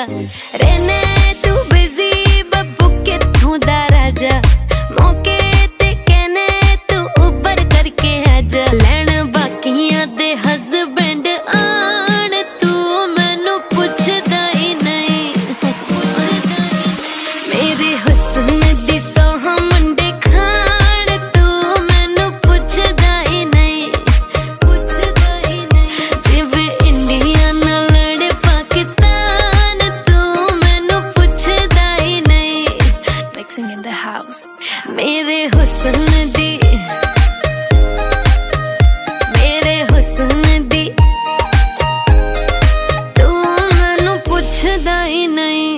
रहने तू बिजी बब्बू किथों दा राजा मौके ते कहने तू उबर करके आजा लैण बाकियां दे हस्बैंड आण तू मैनू पुछदा ही नहीं मेरे हुस्न दी सोहा मुंडे खाण तू मैनू पुछदा ही नहीं जिवे इंडिया नाल लड़े पाकिस्तान तू मैनू पुछदा ही नहीं मिक्सिंग इन द हाउस मेरे हुस्न दी तू मैनू पुछदा ही नहीं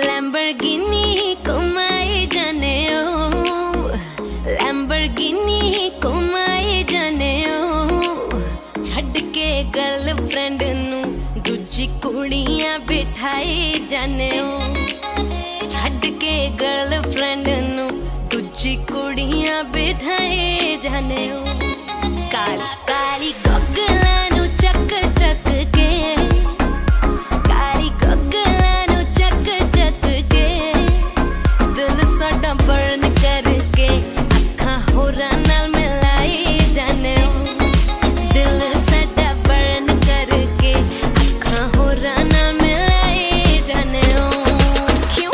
Lamborghini घुमाए जाने ओ Lamborghini घुमाए जाने ओ छड़ के गर्लफ्रेंड नू दूजी कुड़ियां बिठाई जाने ओ छड़ के गर्लफ्रेंड नू बिठाए जाने काली काली गगला नु चक चक के काली गगला नु चक चक के दिल साडा बर्न करके अखां होरां नाल मिलाई जाने दिल साडा बर्न करके अखां होरां नाल मिलाई जाने क्यों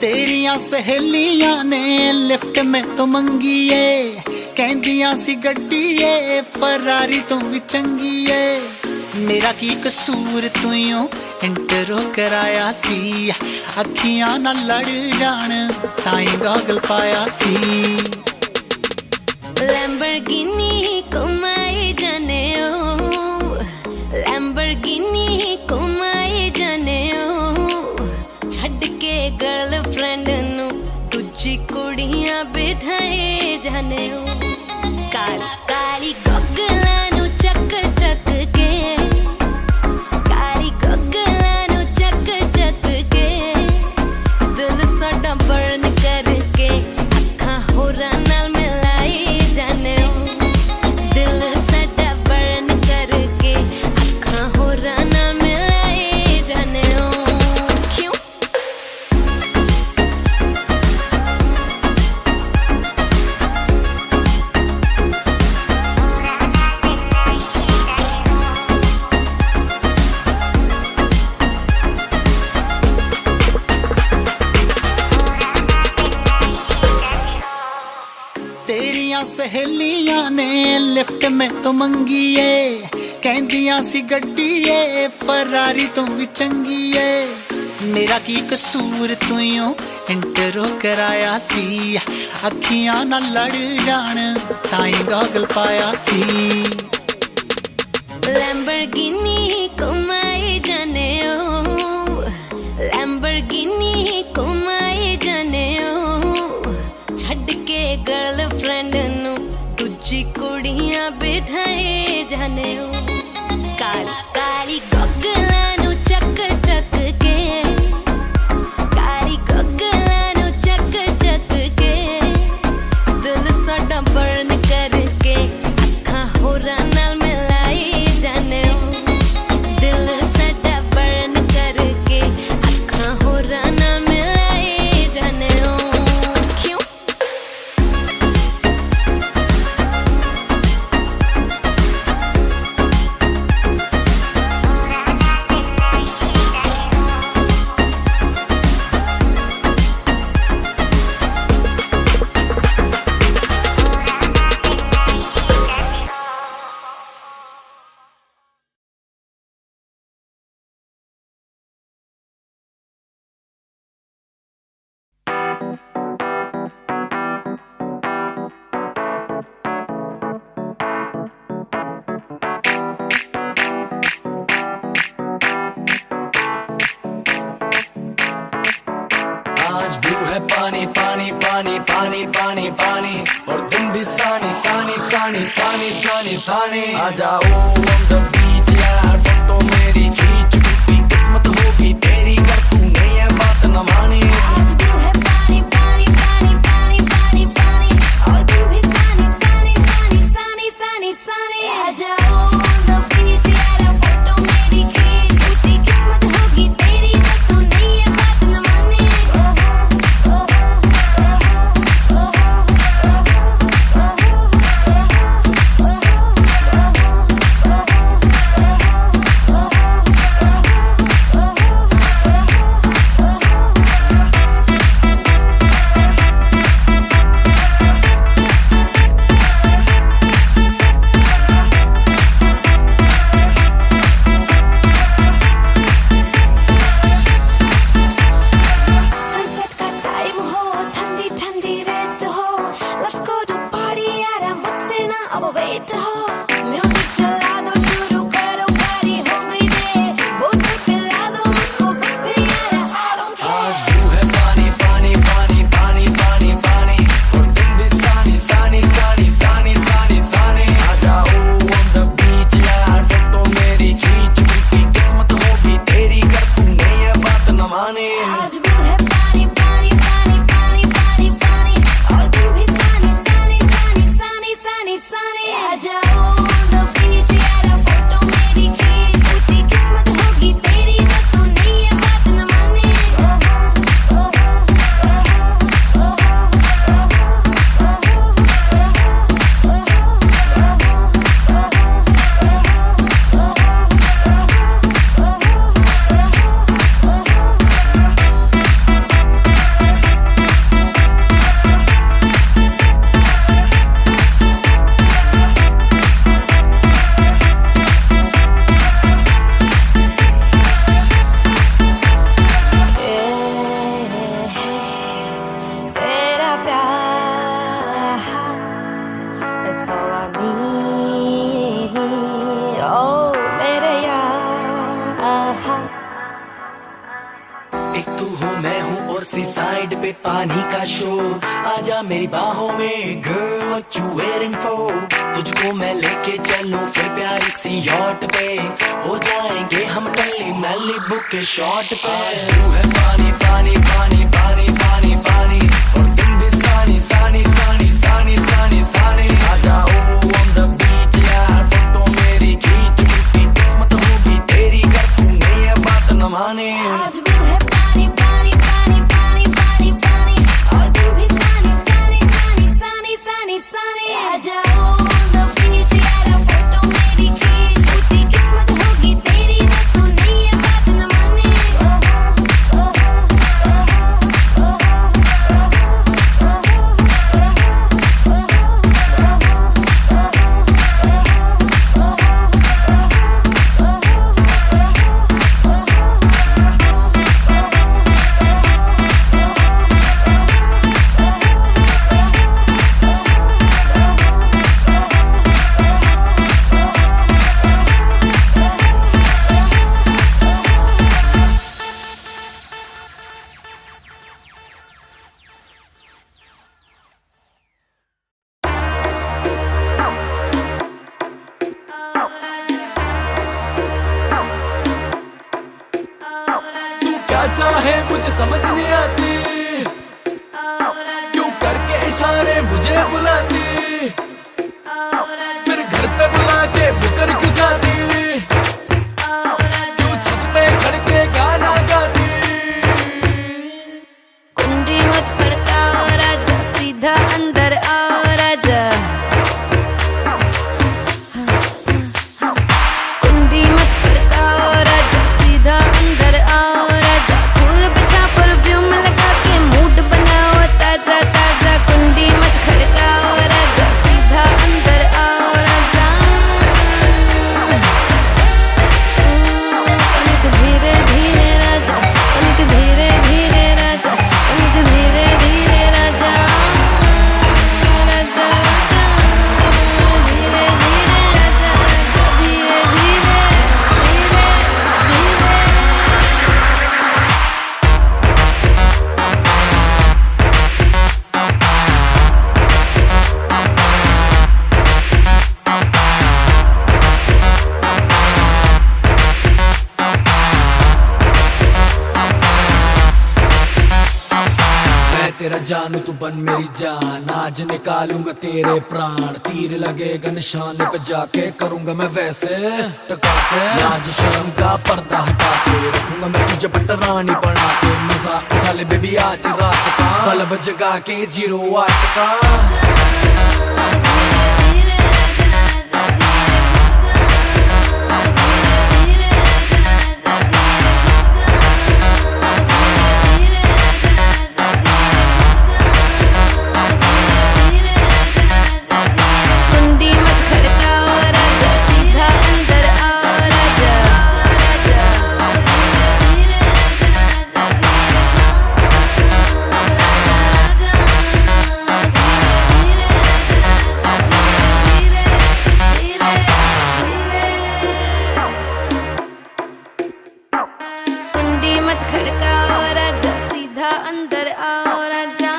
तेरियां सहेलियां ने लिफ्ट में तो मंगी ए कहंदियां सी गड्डी ए फरारी तो भी चंगी ए मेरा की कसूर तुइयों इंटरो कराया सी अखियां ना लड़ जान ताई गॉगल पाया सी लैम्बोर्गिनी घुमाए जाने लैम्बोर्गिनी घुमाए जाने छड़ के गर्लफ्रेंड नु दूजी कुड़ियां बिठाए जाने काली काली गगला नु चक चक के काली गगला नु चक चक के दिल साडा बर्न करके अखां होरां नाल मिलाई जाने दिल साडा बर्न करके अखां होरां नाल मिलाई जाने क्यों तेरियां सहेलियां ने लिफ्ट में तो मंगी ए कहंदियां सी गड्डी ए फरारी तो भी चंगी ए मेरा की कसूर तुइयों इंटरो कराया सी अखियां ना लड़ जान ताई गॉगल पाया सी लैम्बोर्गिनी घुमाए जाने लैम्बोर्गिनी घुमाए जाने छड़ के गर्लफ्रेंड नु दूजी कुड़ियां बिठाए जाने काली काली गगला नु चक चक के काली गगला नु चक चक के दिल साडा बर्न करके अखां होरां नाल मिलाई जाने दिल साडा बर्न करके अखां होरां नाल मिलाई जाने क्यों आज ब्लू है पानी पानी पानी पानी पानी पानी और तुम भी सानी सानी सानी सानी सानी सानी आ जाओ on the beach यार फोटो मेरी खींच टूटी किस्मत होगी तेरी कर तू नहीं है बात न मानी आज ब्लू है पानी पानी पानी पानी पानी पानी और तुम भी सानी सानी सानी सानी सानी सानी आ जाओ on the beach यार फोटो मेरी खींच टूटी किस्मत होगी तेरी पर तू नहीं है बात न माने एक तू हो मैं हूँ और सी साइड पे पानी का शोर, आजा मेरी बाहों में girl what you waiting for। तुझको मैं लेके चलूं फिर प्यारी सी यॉट पे, हो जाएंगे हम टल्ली मैलिबू के शॉट पे। तू है पानी पानी पानी पानी पानी पानी, और तुम भी सानी सानी सानी सानी सानी सानी। आ जाओ on the beach यार, फोटो मेरी खींच, टूटी किस्मत होगी तेरी अगर तूने ये बात न माने। आज वो है पानी पानी पानी पानी पानी पानी, और तुम भी सानी सानी सानी सानी सानी सानी। आ जाओ on the beach यार, फोटो मेरी खींच, टूटी किस्मत होगी तेरी अगर तूने ये बात न माने। क्या चाहे मुझे समझ नहीं आती, क्यों करके इशारे मुझे बुलाती, फिर घर पे बुला के मुकर क्यों जाती, क्यों छत पे खड़ के गाना गाती। कुंडी मत खड़काओ राजा, सीधा अंदर आओ राजा। कुंडी मत खड़काओ राजा, सीधा अंदर आओ राजा। फूल बिछा परफ्यूम लगा के मूड बनाओ ताजा ताजा। कुंडी मत खड़काओ राजा, सीधा अंदर आओ राजा। तनिक धीरे धीरे राजा, तनिक धीरे धीरे राजा, तनिक धीरे धीरे राजा। राजा धीरे धीरे राजा, धीरे धीरे धीरे धीरे। मैं तेरा जानू तू बन मेरी जान, आज निकालूंगा तेरे प्राण। तीर लगेगा निशान पे जाके, करूंगा मैं वैसे टका के। लाज शर्म का पर्दा हटा के, रखूंगा मैं तुझे पटरानी बना के। मजा उठा ले बेबी आज रात का, बल्ब जगा के 08 का। कुंडी मत खड़काओ राजा, सीधा अंदर आओ राजा। कुंडी मत खड़काओ राजा, सीधा अंदर आओ राजा।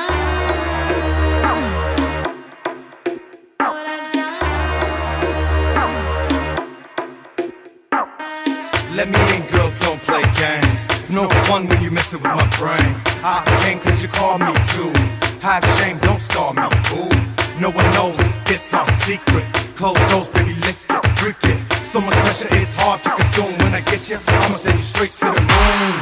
Let me in, girl, don't play games. It's no fun when you messing with my brain. I came cause you called me to. Hide shame, don't scar me, ooh. No one knows this our secret. Close doors, baby, let's get freaky. So much pressure, it's hard to consume. When I get you, I'ma send you straight to the moon.